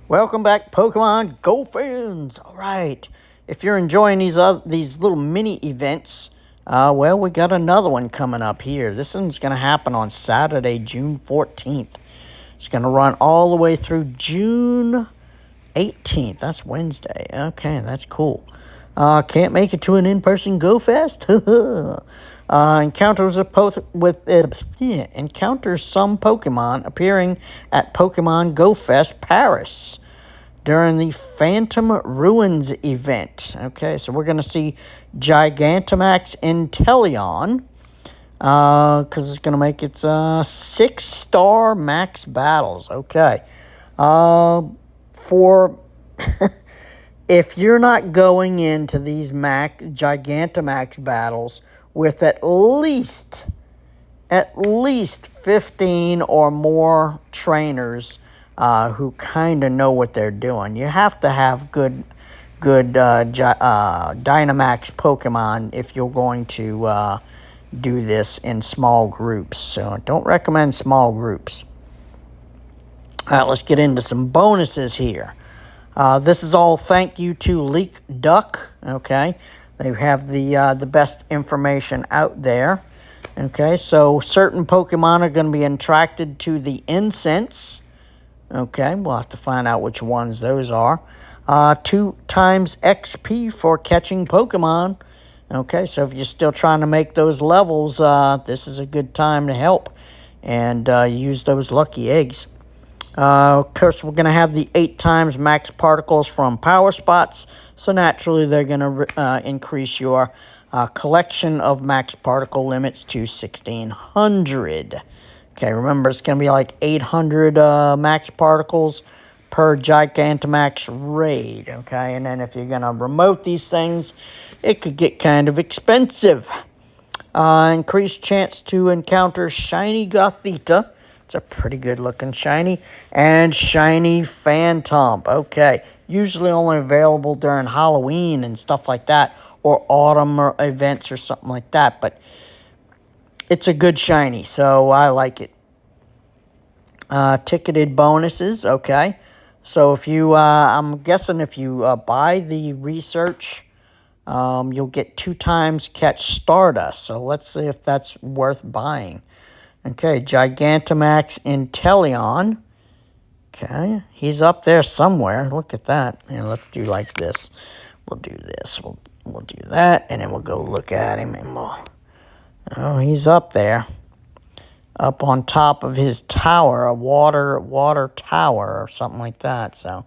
Welcome back, Pokemon Go fans. All right, if you're enjoying these little mini events, well, we got another one coming up here. This one's gonna happen on Saturday, June 14th. It's gonna run all the way through June 18th. That's Wednesday. Okay, that's cool. Can't make it to an in-person Go Fest? Encounters encounters some Pokemon appearing at Pokemon Go Fest Paris during the Phantom Ruins event. Okay, so we're going to see Gigantamax Inteleon, because it's going to make its 6-star max battles. Okay. For if you're not going into these Gigantamax battles with at least 15 or more trainers who kind of know what they're doing. You have to have good Dynamax Pokemon if you're going to do this in small groups. So I don't recommend small groups. All right, let's get into some bonuses here. This is all thank you to Leak Duck. Okay, they have the best information out there. Okay, so certain Pokemon are going to be attracted to the incense. Okay, we'll have to find out which ones those are. 2 times XP for catching Pokemon. Okay, so if you're still trying to make those levels, this is a good time to help and use those lucky eggs. Of course, we're going to have the 8 times max particles from Power Spots. So naturally, they're going to increase your collection of max particle limits to 1,600. Okay, remember, it's going to be like 800 max particles per Gigantamax raid. Okay, and then if you're going to remote these things, it could get kind of expensive. Increased chance to encounter Shiny Gothita. It's a pretty good looking shiny. And Shiny Phantom. Okay. Usually only available during Halloween and stuff like that. Or autumn or events or something like that. But it's a good shiny. So I like it. Ticketed bonuses. Okay. So if you, I'm guessing if you buy the research, you'll get 2 times catch Stardust. So let's see if that's worth buying. Okay, Gigantamax Inteleon. Okay, he's up there somewhere. Look at that. And let's do like this. We'll do this. We'll do that, and then we'll go look at him, and oh, he's up there, up on top of his tower, a water tower or something like that. So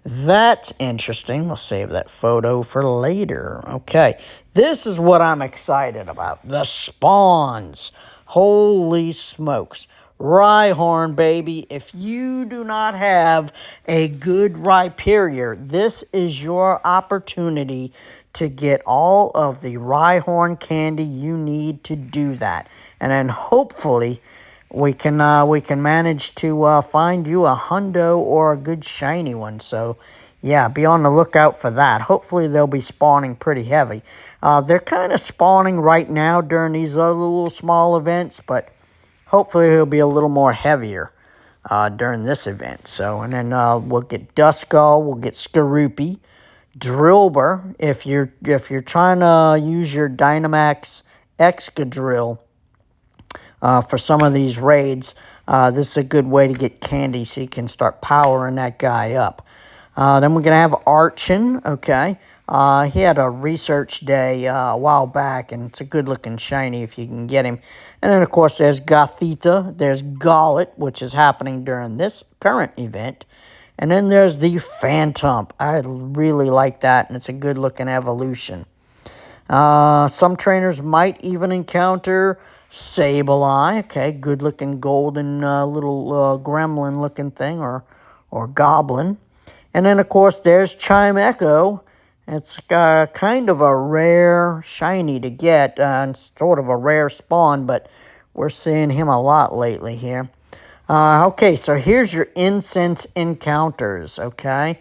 that's interesting. We'll save that photo for later. Okay, this is what I'm excited about. The spawns. Holy smokes. Rhyhorn, baby. If you do not have a good Rhyperior, this is your opportunity to get all of the Rhyhorn candy you need to do that. And then hopefully we can manage to find you a hundo or a good shiny one. So yeah, be on the lookout for that. Hopefully they'll be spawning pretty heavy. They're kind of spawning right now during these other little small events, but hopefully it'll be a little more heavier during this event. So, and then we'll get Duskull, we'll get Skorupi, Drillbur. If you're trying to use your Dynamax Excadrill for some of these raids, this is a good way to get candy so you can start powering that guy up. Then we're going to have Archon, okay. He had a research day a while back, and it's a good-looking shiny if you can get him. And then, of course, there's Gothita. There's Gollet, which is happening during this current event. And then there's the Phantom. I really like that, and it's a good-looking evolution. Some trainers might even encounter Sableye, okay, good-looking golden little gremlin-looking thing, or goblin. And then, of course, there's Chimecho. It's kind of a rare shiny to get, and sort of a rare spawn, but we're seeing him a lot lately here. Okay, so here's your incense encounters, okay?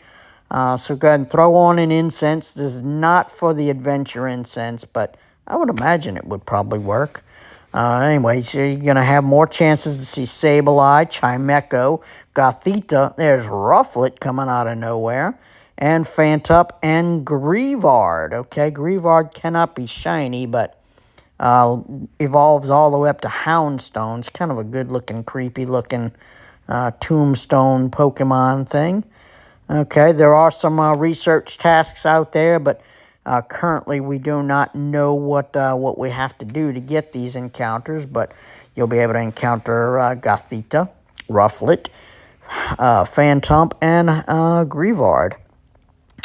So go ahead and throw on an incense. This is not for the adventure incense, but I would imagine it would probably work. Anyway, so you're going to have more chances to see Sableye, Chimecho, Gothita. There's Rufflet coming out of nowhere. And Phantup and Grievard. Okay, Grievard cannot be shiny, but evolves all the way up to Houndstone. It's kind of a good-looking, creepy-looking tombstone Pokemon thing. Okay, there are some research tasks out there, but currently we do not know what we have to do to get these encounters, but you'll be able to encounter Gothita, Rufflet, Phantump, and Grievard.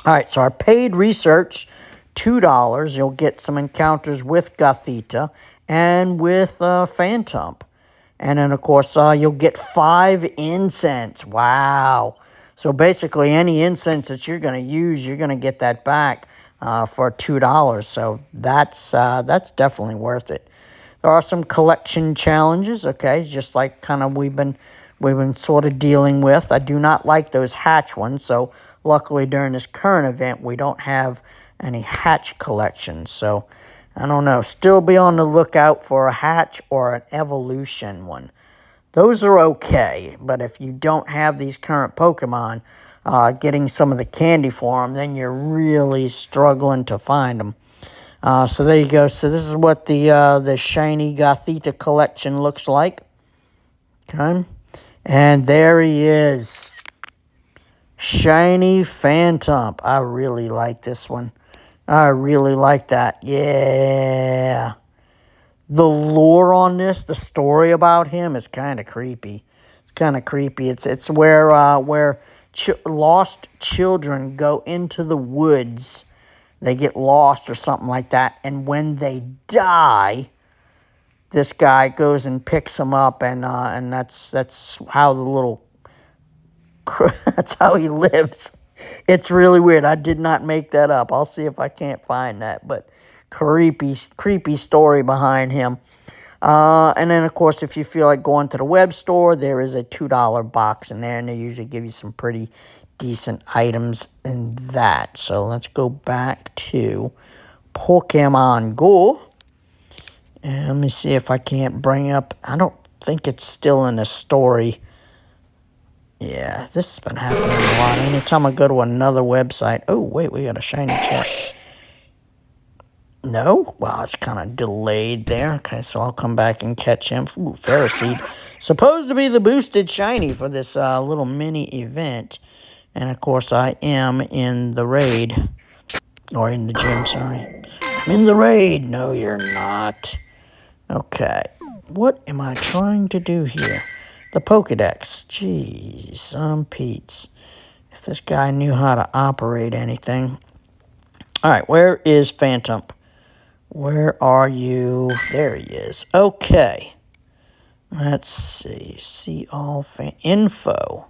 All right, so our paid research, $2. You'll get some encounters with Gothita and with Phantump. And then, of course, you'll get 5 incense. Wow. So basically, any incense that you're going to use, you're going to get that back for $2. So that's definitely worth it. There are some collection challenges, okay, just like kind of we've been sort of dealing with. I do not like those hatch ones, so luckily during this current event, we don't have any hatch collections. So I don't know. Still be on the lookout for a hatch or an evolution one. Those are okay, but if you don't have these current Pokemon, getting some of the candy for them, then you're really struggling to find them. So there you go. So this is what the Shiny Gothita collection looks like. Okay. And there he is. Shiny Phantump. I really like this one. I really like that. Yeah. The lore on this, the story about him is kind of creepy. It's kind of creepy. It's where lost children go into the woods. They get lost or something like that, and when they die, this guy goes and picks them up, and that's how the little that's how he lives. It's really weird. I did not make that up. I'll see if I can't find that, but creepy story behind him. And then, of course, if you feel like going to the web store, there is a $2 box in there, and they usually give you some pretty decent items in that. So let's go back to Pokemon Go. And let me see if I can't bring up... I don't think it's still in the story. Yeah, this has been happening a lot. Anytime I go to another website... Oh, wait, we got a shiny check. No? Wow, it's kind of delayed there. Okay, so I'll come back and catch him. Ooh, Ferroseed. Supposed to be the boosted shiny for this little mini event. And, of course, I am in the raid. Or in the gym, sorry. I'm in the raid. No, you're not. Okay. What am I trying to do here? The Pokedex. Jeez, Pete's. If this guy knew how to operate anything. All right, where is Phantump? Where are you? There he is. Okay. Let's see. See all info.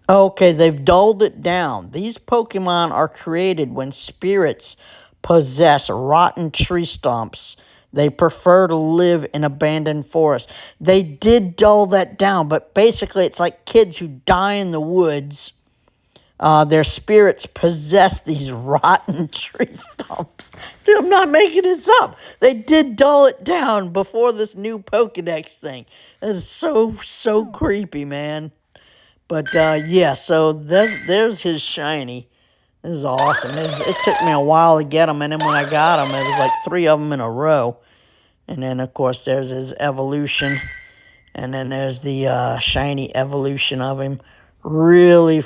Okay, they've dulled it down. These Pokemon are created when spirits possess rotten tree stumps. They prefer to live in abandoned forests. They did dull that down, but basically it's like kids who die in the woods. Their spirits possess these rotten tree stumps. Dude, I'm not making this up. They did dull it down before this new Pokedex thing. That is so creepy, man. But, yeah, so there's his shiny. This is awesome. It took me a while to get him, and then when I got him, it was like 3 of them in a row. And then, of course, there's his evolution. And then there's the shiny evolution of him. Really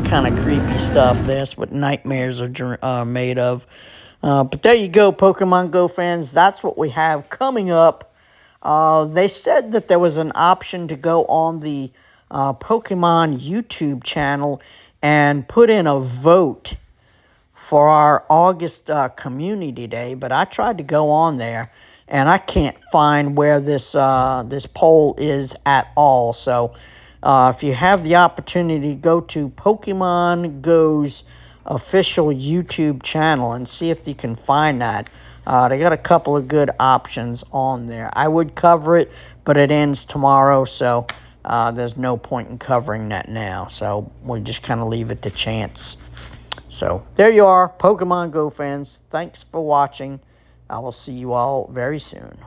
kind of creepy stuff. That's what nightmares are made of. But there you go, Pokemon Go fans. That's what we have coming up. They said that there was an option to go on the Pokemon YouTube channel and put in a vote for our August community day, but I tried to go on there and I can't find where this poll is at all. So if you have the opportunity, go to Pokemon Go's official YouTube channel and see if you can find that. They got a couple of good options on there. I would cover it, but it ends tomorrow, so there's no point in covering that now. So we'll just kind of leave it to chance. So there you are, Pokemon Go fans. Thanks for watching. I will see you all very soon.